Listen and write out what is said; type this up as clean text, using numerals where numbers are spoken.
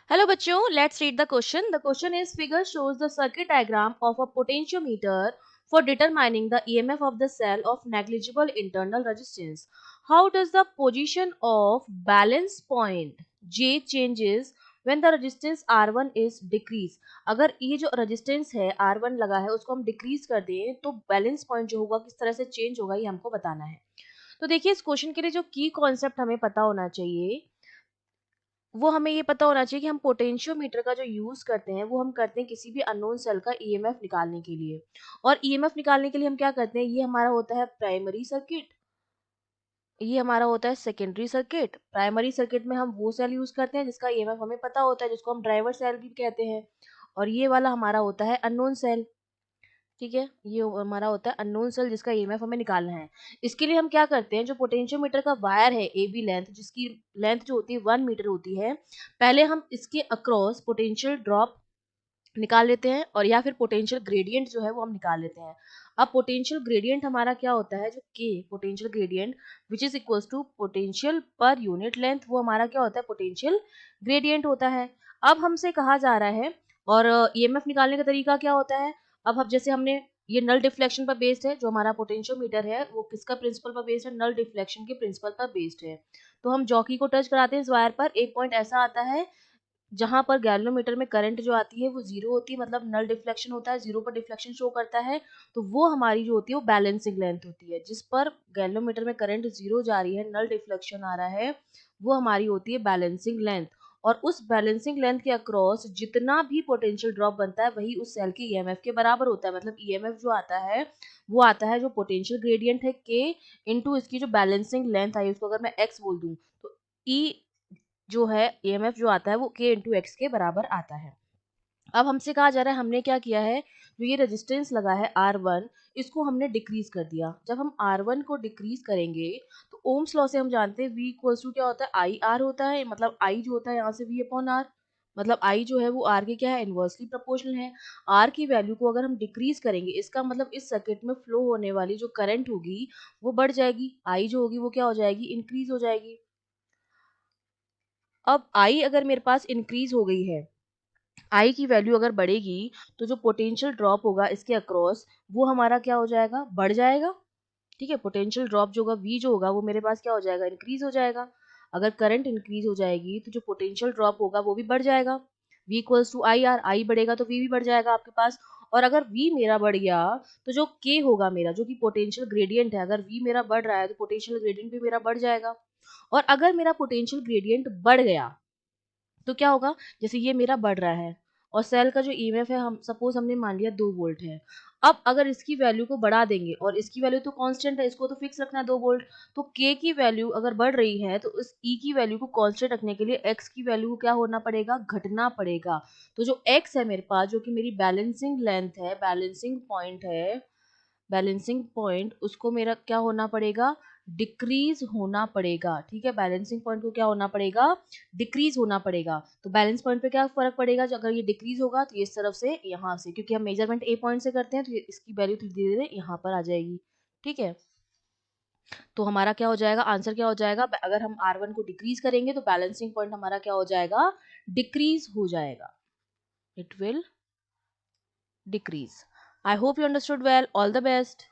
Hello बच्चों, let's read the question. The question is figure shows the circuit diagram of a potentiometer for determining the EMF of the cell of negligible internal resistance. How does the position of balance point J changes when the resistance R1 is decreased? अगर ये जो resistance है R1 लगा है उसको हम decrease कर दें तो balance point जो होगा किस तरह से change होगा ये हमको बताना है। तो देखिए इस क्वेश्चन के लिए जो की कॉन्सेप्ट हमें पता होना चाहिए वो हमें ये पता होना चाहिए कि हम पोटेंशियोमीटर का जो यूज़ करते हैं, वो हम करते हैं किसी भी अननोन सेल का ईएमएफ निकालने के लिए। और ईएमएफ निकालने के लिए हम क्या करते हैं, ये हमारा होता है प्राइमरी सर्किट, ये हमारा होता है सेकेंडरी सर्किट। प्राइमरी सर्किट में हम वो सेल यूज़ करते हैं जिसका ईएमएफ हमें पता होता है, जिसको हम ड्राइवर सेल भी कहते हैं। और ये वाला हमारा होता है अननोन सेल। ठीक है, ये हमारा होता है अननोन सेल जिसका ईएमएफ हमें निकालना है। इसके लिए हम क्या करते हैं, जो पोटेंशियोमीटर का वायर है ए बी लेंथ, जिसकी लेंथ जो होती है 1 मीटर होती है, पहले हम इसके अक्रॉस पोटेंशियल ड्रॉप निकाल लेते हैं और या फिर पोटेंशियल ग्रेडियंट जो है वो हम निकाल लेते हैं। अब पोटेंशियल ग्रेडियंट हमारा क्या होता है, जो के potential gradient which is equals to potential per unit length, वो हमारा क्या होता है, पोटेंशियल ग्रेडियंट होता है। अब हमसे कहा जा रहा है और ईएमएफ निकालने का तरीका क्या होता है। अब जैसे हमने ये नल डिफ्लेक्शन पर बेस्ड है, जो हमारा पोटेंशियोमीटर है वो किसका प्रिंसिपल पर बेस्ड है, नल डिफ्लेक्शन के प्रिंसिपल पर बेस्ड है। तो हम जॉकी को टच कराते हैं इस वायर पर, एक पॉइंट ऐसा आता है जहां पर गैल्वेनोमीटर में करंट जो आती है वो जीरो होती है, मतलब नल डिफ्लेक्शन होता है, जीरो पर डिफ्लेक्शन शो करता है। तो वो हमारी जो होती है वो बैलेंसिंग लेंथ होती है, जिस पर गैल्वेनोमीटर में करंट जीरो जा रही है, नल डिफ्लेक्शन आ रहा है, वो हमारी होती है बैलेंसिंग लेंथ। और उस बैलेंसिंग लेंथ के अक्रॉस जितना भी पोटेंशियल ड्रॉप बनता है वही उस सेल के ईएमएफ के बराबर होता है। मतलब ईएमएफ जो आता है वो आता है जो पोटेंशियल ग्रेडियंट है के इनटू इसकी जो बैलेंसिंग लेंथ आई, उसको अगर मैं एक्स बोल दूं तो ई जो है ईएमएफ जो आता है वो के इंटू एक्स के बराबर आता है। अब हमसे कहा जा रहा है, हमने क्या किया है, जो ये रेजिस्टेंस लगा है R1, इसको हमने डिक्रीज कर दिया। जब हम R1 को डिक्रीज करेंगे तो ओम्स लॉ से हम जानते हैं V इक्वल्स टू क्या होता है, आई आर होता है। मतलब I जो होता है यहाँ से V अपॉन आर, मतलब I जो है वो R के क्या है, इनवर्सली प्रोपोर्शनल है। R की वैल्यू को अगर हम डिक्रीज करेंगे, इसका मतलब इस सर्किट में फ्लो होने वाली जो करंट होगी वो बढ़ जाएगी, I जो होगी वो क्या हो जाएगी, इंक्रीज हो जाएगी। अब I अगर मेरे पास इंक्रीज हो गई है, आई की वैल्यू अगर बढ़ेगी तो जो पोटेंशियल ड्रॉप होगा इसके अक्रॉस वो हमारा क्या हो जाएगा, बढ़ जाएगा। ठीक है, पोटेंशियल ड्रॉप जो होगा वी जो होगा वो मेरे पास क्या हो जाएगा, इंक्रीज हो जाएगा। अगर करंट इंक्रीज हो जाएगी तो जो पोटेंशियल ड्रॉप होगा वो भी बढ़ जाएगा। V equals to I R, I बढ़ेगा तो वी भी बढ़ जाएगा आपके पास। और अगर वी मेरा बढ़ गया तो जो के होगा मेरा, जो कि पोटेंशियल ग्रेडियंट है, अगर वी मेरा बढ़ रहा है तो पोटेंशियल ग्रेडियंट भी मेरा बढ़ जाएगा। और अगर मेरा पोटेंशियल ग्रेडियंट बढ़ गया तो क्या होगा, जैसे ये मेरा बढ़ रहा है और सेल का जो ईएमएफ है, हम सपोज हमने मान लिया 2 वोल्ट है। अब अगर इसकी वैल्यू को बढ़ा देंगे, और इसकी वैल्यू तो कांस्टेंट है, इसको तो फिक्स रखना है 2 वोल्ट, तो के की वैल्यू अगर बढ़ रही है तो इस ई की वैल्यू को कांस्टेंट रखने के लिए एक्स की वैल्यू को क्या होना पड़ेगा, घटना पड़ेगा। तो जो एक्स है मेरे पास, जो कि मेरी बैलेंसिंग लेंथ है, बैलेंसिंग पॉइंट है, बैलेंसिंग पॉइंट उसको मेरा क्या होना पड़ेगा, डिक्रीज होना पड़ेगा। ठीक है, बैलेंसिंग पॉइंट को क्या होना पड़ेगा, डिक्रीज होना पड़ेगा। तो बैलेंस पॉइंट पे क्या फर्क पड़ेगा, जो अगर ये डिक्रीज होगा तो ये इस तरफ से यहाँ से, क्योंकि हम मेजरमेंट ए पॉइंट से करते हैं तो इसकी वैल्यू धीरे धीरे यहाँ पर आ जाएगी। ठीक है, तो हमारा क्या हो जाएगा, आंसर क्या हो जाएगा, अगर हम R1 को डिक्रीज करेंगे तो बैलेंसिंग पॉइंट हमारा क्या हो जाएगा, डिक्रीज हो जाएगा, it will decrease. I hope you understood well, all the best.